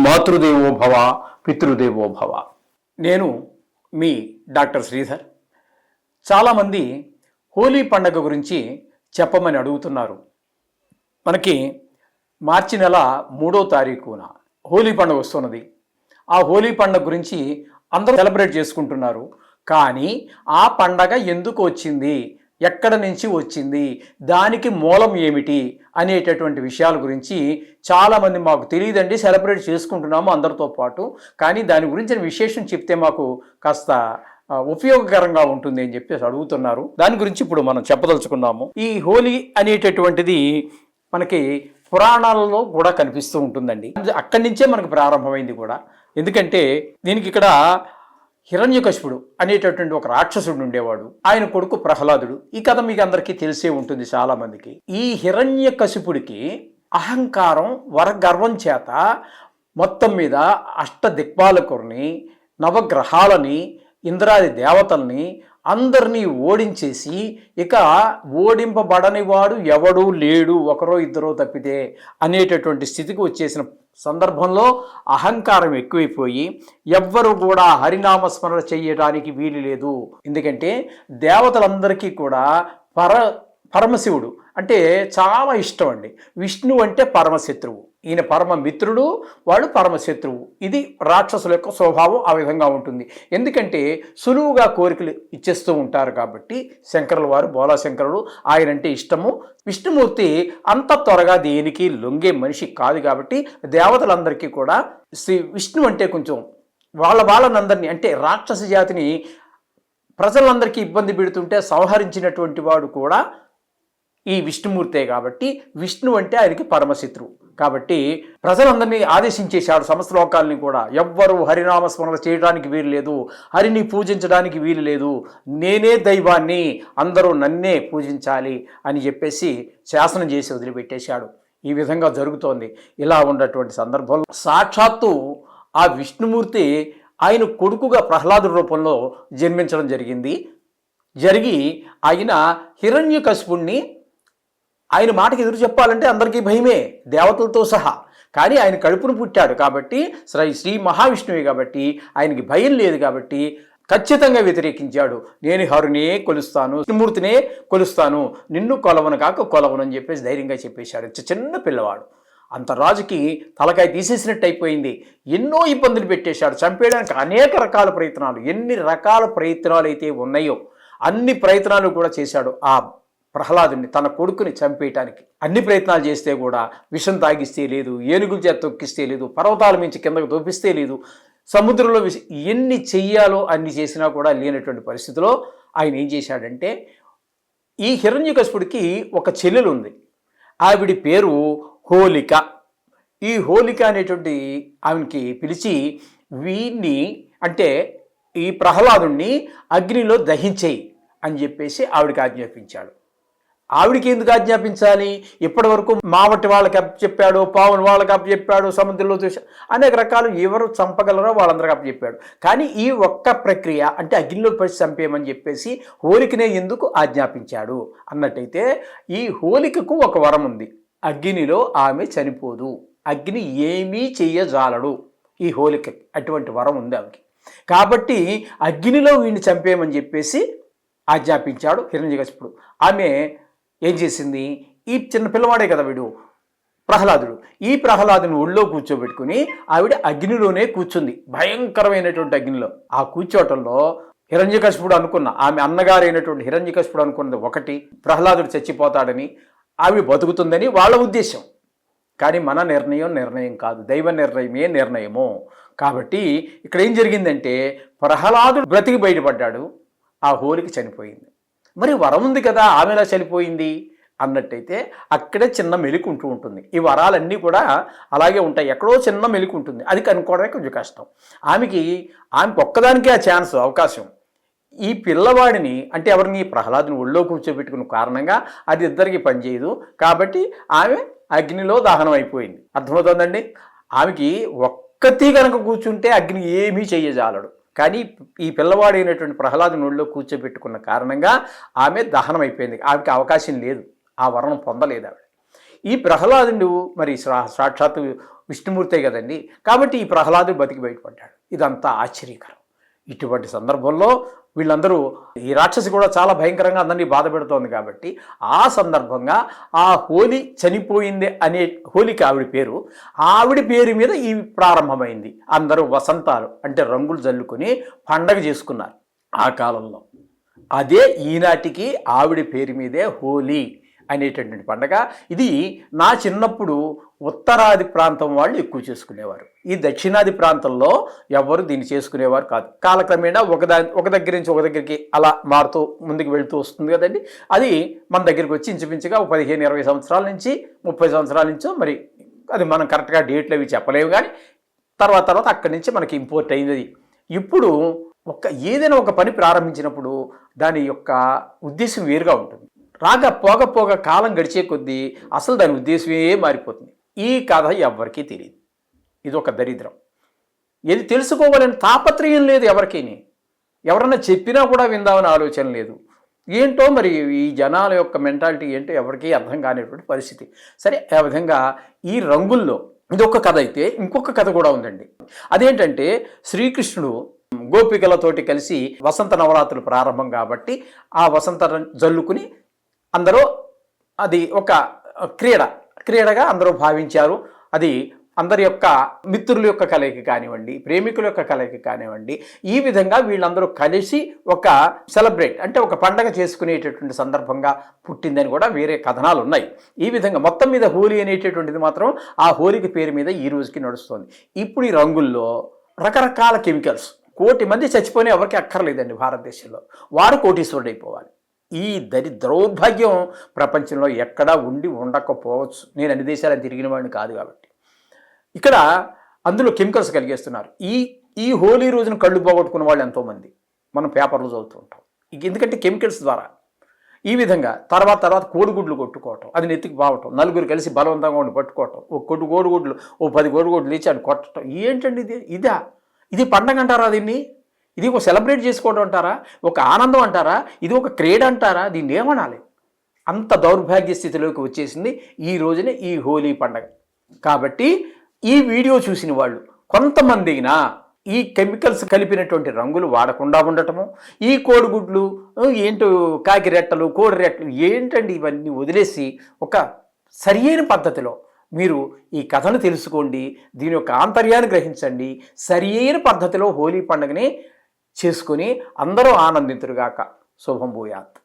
మాతృదేవో భవ పితృదేవో భవ. నేను మీ డాక్టర్ శ్రీధర్. చాలామంది హోలీ పండగ గురించి చెప్పమని అడుగుతున్నారు. మనకి మార్చి నెల 3వ తారీఖున హోలీ పండుగ వస్తున్నది. ఆ హోలీ పండుగ గురించి అందరూ సెలబ్రేట్ చేసుకుంటున్నారు. కానీ ఆ పండగ ఎందుకు వచ్చింది, ఎక్కడ నుంచి వచ్చింది, దానికి మూలం ఏమిటి అనేటటువంటి విషయాల గురించి చాలామంది మాకు తెలియదండి, సెలబ్రేట్ చేసుకుంటున్నాము అందరితో పాటు, కానీ దాని గురించిన విశేషం చెప్తే మాకు కాస్త ఉపయోగకరంగా ఉంటుంది అని చెప్పేసి అడుగుతున్నారు. దాని గురించి ఇప్పుడు మనం చెప్పదలుచుకున్నాము. ఈ హోలీ అనేటటువంటిది మనకి పురాణాలలో కూడా కనిపిస్తూ ఉంటుందండి. అక్కడి నుంచే మనకు ప్రారంభమైంది కూడా. ఎందుకంటే దీనికి ఇక్కడ హిరణ్యకశిపుడు అనేటటువంటి ఒక రాక్షసుడు ఉండేవాడు. ఆయన కొడుకు ప్రహ్లాదుడు. ఈ కథ మీకు అందరికీ తెలిసే ఉంటుంది చాలా మందికి. ఈ హిరణ్యకశిపుడికి అహంకారం, వరగర్వం చేత మొత్తం మీద అష్టదిక్పాలకుల్ని, నవగ్రహాలని, ఇంద్రాది దేవతల్ని అందరినీ ఓడించేసి ఇక ఓడింపబడని వాడు ఎవడూ లేడు, ఒకరో ఇద్దరో తప్పితే అనేటటువంటి స్థితికి వచ్చేసిన సందర్భంలో అహంకారం ఎక్కువైపోయి ఎవ్వరు కూడా హరినామస్మరణ చేయడానికి వీలు లేదు. ఎందుకంటే దేవతలందరికీ కూడా పరమశివుడు అంటే చాలా ఇష్టం అండి. విష్ణువు అంటే పరమశత్రువు, ఈయన పరమ మిత్రుడు, వాడు పరమశత్రువు. ఇది రాక్షసుల యొక్క స్వభావం ఆ విధంగా ఉంటుంది. ఎందుకంటే సులువుగా కోరికలు ఇచ్చేస్తూ ఉంటారు కాబట్టి శంకరుల వారు, బోలాశంకరుడు, ఆయనంటే ఇష్టము. విష్ణుమూర్తి అంత త్వరగా దేనికి లొంగే మనిషి కాదు కాబట్టి దేవతలందరికీ కూడా శ్రీ విష్ణు అంటే కొంచెం వాళ్ళనందరినీ అంటే రాక్షస జాతిని ప్రజలందరికీ ఇబ్బంది పెడుతుంటే సంహరించినటువంటి వాడు కూడా ఈ విష్ణుమూర్తే కాబట్టి విష్ణు అంటే ఆయనకి పరమశత్రువు. కాబట్టి ప్రజలందరినీ ఆదేశించేశాడు, సమస్త లోకాలని కూడా, ఎవ్వరూ హరినామస్మరణ చేయడానికి వీలు లేదు, హరిని పూజించడానికి వీలు లేదు, నేనే దైవాన్ని, అందరూ నన్నే పూజించాలి అని చెప్పేసి శాసనం చేసి వదిలిపెట్టేశాడు. ఈ విధంగా జరుగుతోంది. ఇలా ఉన్నటువంటి సందర్భంలో సాక్షాత్తు ఆ విష్ణుమూర్తి ఆయన కొడుకుగా ప్రహ్లాదుడి రూపంలో జన్మించడం జరిగి ఆయన హిరణ్యకశిపుణ్ణి, ఆయన మాటకి ఎదురు చెప్పాలంటే అందరికీ భయమే, దేవతలతో సహా. కానీ ఆయన కడుపును పుట్టాడు కాబట్టి శ్రీ మహావిష్ణువే కాబట్టి ఆయనకి భయం లేదు కాబట్టి ఖచ్చితంగా వ్యతిరేకించాడు. నేను హరునే కొలుస్తాను, విష్ణుమూర్తినే కొలుస్తాను, నిన్ను కొలవను కాక కొలవను అని చెప్పేసి ధైర్యంగా చెప్పేశాడు. చిన్న పిల్లవాడు. అంత రాజుకి తలకాయ తీసేసినట్టు అయిపోయింది. ఎన్నో ఇబ్బందులు పెట్టేశాడు, చంపేయడానికి అనేక రకాల ప్రయత్నాలు, ఎన్ని రకాల ప్రయత్నాలు అయితే ఉన్నాయో అన్ని ప్రయత్నాలు కూడా చేశాడు. ఆ ప్రహ్లాదుని, తన కొడుకుని చంపేయటానికి అన్ని ప్రయత్నాలు చేస్తే కూడా విషం తాగిస్తే లేదు, ఏనుగుల చేత తొక్కిస్తే లేదు, పర్వతాల మించి కిందకు తోపిస్తే లేదు, సముద్రంలో ఎన్ని చెయ్యాలో అన్ని చేసినా కూడా లేనటువంటి పరిస్థితిలో ఆయన ఏం చేశాడంటే, ఈ హిరణ్యకశిపుడికి ఒక చెల్లెలు ఉంది. ఆవిడి పేరు హోలిక. ఈ హోలిక అనేటువంటి ఆమెకి పిలిచి వీణ్ణి అంటే ఈ ప్రహ్లాదుణ్ణి అగ్నిలో దహించేయి అని చెప్పేసి ఆవిడికి ఆజ్ఞాపించాడు. ఆవిడికి ఎందుకు ఆజ్ఞాపించాలి? ఇప్పటి వరకు మావటి వాళ్ళకి అప్పచెప్పాడు, పావుని వాళ్ళకి అప్పచెప్పాడు, సముద్రంలో చూసా అనేక రకాలు ఎవరు చంపగలరో వాళ్ళందరికీ అప్పచెప్పాడు. కానీ ఈ ఒక్క ప్రక్రియ అంటే అగ్నిలో పడి చంపేయమని చెప్పేసి హోలికనే ఎందుకు ఆజ్ఞాపించాడు అన్నట్టయితే, ఈ హోలికకు ఒక వరం ఉంది. అగ్నిలో ఆమె చనిపోదు, అగ్ని ఏమీ చెయ్యజాలడు. ఈ హోలిక అటువంటి వరం ఉంది ఆమెకి. కాబట్టి అగ్నిలో వీడిని చంపేయమని చెప్పేసి ఆజ్ఞాపించాడు హిరణ్యకశిపుడు. ఆమె ఏం చేసింది, ఈ చిన్న పిల్లవాడే కదా వీడు ప్రహ్లాదుడు, ఈ ప్రహ్లాదుని ఒళ్ళో కూర్చోబెట్టుకుని ఆవిడ అగ్నిలోనే కూర్చుంది, భయంకరమైనటువంటి అగ్నిలో. ఆ కూర్చోటంలో హిరణ్యకశిపుడు అనుకున్న, ఆమె అన్నగారైనటువంటి హిరణ్యకశిపుడు అనుకున్నది ఒకటి, ప్రహ్లాదుడు చచ్చిపోతాడని, ఆమె బతుకుతుందని వాళ్ళ ఉద్దేశం. కానీ మన నిర్ణయం కాదు, దైవ నిర్ణయమే నిర్ణయము. కాబట్టి ఇక్కడ ఏం జరిగిందంటే, ప్రహ్లాదుడు బ్రతికి బయటపడ్డాడు, ఆ హోలిక చనిపోయింది. మరి వరం ఉంది కదా, ఆమె ఎలా చనిపోయింది అన్నట్టయితే అక్కడే చిన్న మెలిక ఉంటుంది. ఈ వరాలన్నీ కూడా అలాగే ఉంటాయి, ఎక్కడో చిన్న మెలిక ఉంటుంది, అది కనుక్కోవడానికి కొంచెం కష్టం. ఆమెకి ఒక్కదానికే ఆ ఛాన్స్, అవకాశం. ఈ పిల్లవాడిని అంటే ఎవరిని, ప్రహ్లాదుని ఒళ్ళో కూర్చోబెట్టుకున్న కారణంగా అది ఇద్దరికి పనిచేయదు కాబట్టి ఆమె అగ్నిలో దహనం అయిపోయింది. అర్థమవుతుందండి? ఆమెకి ఒక్కతి కనుక కూర్చుంటే అగ్ని ఏమీ చెయ్యజాలడు. కానీ ఈ పిల్లవాడైనటువంటి ప్రహ్లాదుని ఒళ్ళో కూర్చోబెట్టుకున్న కారణంగా ఆమె దహనం అయిపోయింది. ఆమెకి అవకాశం లేదు, ఆ వరం పొందలేదు ఆవిడ. ఈ ప్రహ్లాదుడు మరి సాక్షాత్తు విష్ణుమూర్తే కదండి. కాబట్టి ఈ ప్రహ్లాదుడు బతికి బయటపడ్డాడు. ఇదంతా ఆశ్చర్యకరం. ఇటువంటి సందర్భంలో వీళ్ళందరూ ఈ రాక్షసి కూడా చాలా భయంకరంగా అందరినీ బాధ పెడుతోంది. కాబట్టి ఆ సందర్భంగా ఆ హోలీ చనిపోయింది అనే హోలీకి ఆవిడ పేరు, ఆవిడ పేరు మీద ఈ ప్రారంభమైంది. అందరూ వసంతాలు అంటే రంగులు జల్లుకొని పండగ చేసుకున్నారు ఆ కాలంలో. అదే ఈనాటికి ఆవిడ పేరు మీదే హోలీ అనేటటువంటి పండగ. ఇది నా చిన్నప్పుడు ఉత్తరాది ప్రాంతం వాళ్ళు ఎక్కువ చేసుకునేవారు. ఈ దక్షిణాది ప్రాంతంలో ఎవరు దీన్ని చేసుకునేవారు కాదు. కాలక్రమేణా ఒక దగ్గర నుంచి ఒక దగ్గరికి అలా మారుతూ ముందుకు వెళుతూ వస్తుంది కదండి. అది మన దగ్గరికి వచ్చి ఇంచుమించుగా 15-20 సంవత్సరాల నుంచి 30 సంవత్సరాల నుంచో, మరి అది మనం కరెక్ట్గా డేట్లు అవి చెప్పలేవు, కానీ తర్వాత అక్కడి నుంచి మనకి ఇంపోర్ట్ అయినది. ఇప్పుడు ఏదైనా ఒక పని ప్రారంభించినప్పుడు దాని యొక్క ఉద్దేశం వేరుగా ఉంటుంది. పోగ కాలం గడిచే కొద్దీ అసలు దాని ఉద్దేశమే మారిపోతుంది. ఈ కథ ఎవ్వరికీ తెలియదు. ఇది ఒక దరిద్రం. ఏది తెలుసుకోవాలని తాపత్రయం లేదు ఎవరికీ. ఎవరన్నా చెప్పినా కూడా విందామని ఆలోచన లేదు. ఏంటో మరి ఈ జనాల యొక్క మెంటాలిటీ ఏంటో ఎవరికీ అర్థం కానిటువంటి పరిస్థితి. సరే, ఆ విధంగా ఈ రంగుల్లో ఇదొక కథ అయితే ఇంకొక కథ కూడా ఉందండి. అదేంటంటే శ్రీకృష్ణుడు గోపికలతోటి కలిసి వసంత నవరాత్రులు ప్రారంభం కాబట్టి ఆ వసంత జల్లుకుని అందరూ అది ఒక క్రీడగా అందరూ భావించారు. అది అందరి యొక్క మిత్రుల యొక్క కలయిక కానివ్వండి, ప్రేమికుల యొక్క కలయిక కానివ్వండి, ఈ విధంగా వీళ్ళందరూ కలిసి ఒక సెలబ్రేట్ అంటే ఒక పండగ చేసుకునేటటువంటి సందర్భంగా పుట్టిందని కూడా వేరే కథనాలు ఉన్నాయి. ఈ విధంగా మొత్తం మీద హోలీ అనేటటువంటిది మాత్రం ఆ హోలీకి పేరు మీద ఈ రోజుకి నడుస్తుంది. ఇప్పుడు ఈ రంగుల్లో రకరకాల కెమికల్స్, 1,000,000 మంది చచ్చిపోయినా ఎవరికి అక్కర్లేదండి భారతదేశంలో. వారు కోటీశ్వరుడు అయిపోవాలి. ఈ దౌర్భాగ్యం ప్రపంచంలో ఎక్కడా ఉండకపోవచ్చు. నేను అన్ని దేశాలను తిరిగిన వాడిని కాదు కాబట్టి. ఇక్కడ అందులో కెమికల్స్ కలిగేస్తున్నారు. ఈ హోలీ రోజున కళ్ళు పోగొట్టుకున్న వాళ్ళు ఎంతోమంది మనం పేపర్లు చదువుతూ ఉంటాం. ఎందుకంటే కెమికల్స్ ద్వారా ఈ విధంగా తర్వాత కోడిగుడ్లు కొట్టుకోవటం, అది నెత్తికి బావటం, నలుగురు కలిసి బలవంతంగా ఉండి పట్టుకోవటం, కోడిగుడ్లు 10 కోడిగుడ్లు ఇచ్చి అని కొట్టడం. ఏంటండి ఇది పండగ అంటారా? ఇది ఒక సెలబ్రేట్ చేసుకోవడం అంటారా? ఒక ఆనందం అంటారా? ఇది ఒక క్రీడ అంటారా? దీన్ని ఏమనాలి? అంత దౌర్భాగ్య స్థితిలోకి వచ్చేసింది ఈ రోజునే ఈ హోలీ పండగ. కాబట్టి ఈ వీడియో చూసిన వాళ్ళు కొంతమంది అయినా ఈ కెమికల్స్ కలిపినటువంటి రంగులు వాడకుండా ఉండటము, ఈ కోడిగుడ్లు ఏంటో కాకి రెట్టలు, కోడి రెట్టలు ఏంటండి ఇవన్నీ వదిలేసి ఒక సరియైన పద్ధతిలో మీరు ఈ కథను తెలుసుకోండి, దీని యొక్క ఆంతర్యాన్ని గ్రహించండి, సరియైన పద్ధతిలో హోలీ పండుగని చేసుకొని అందరూ ఆనందింతురుగాక. శుభం భూయాత్.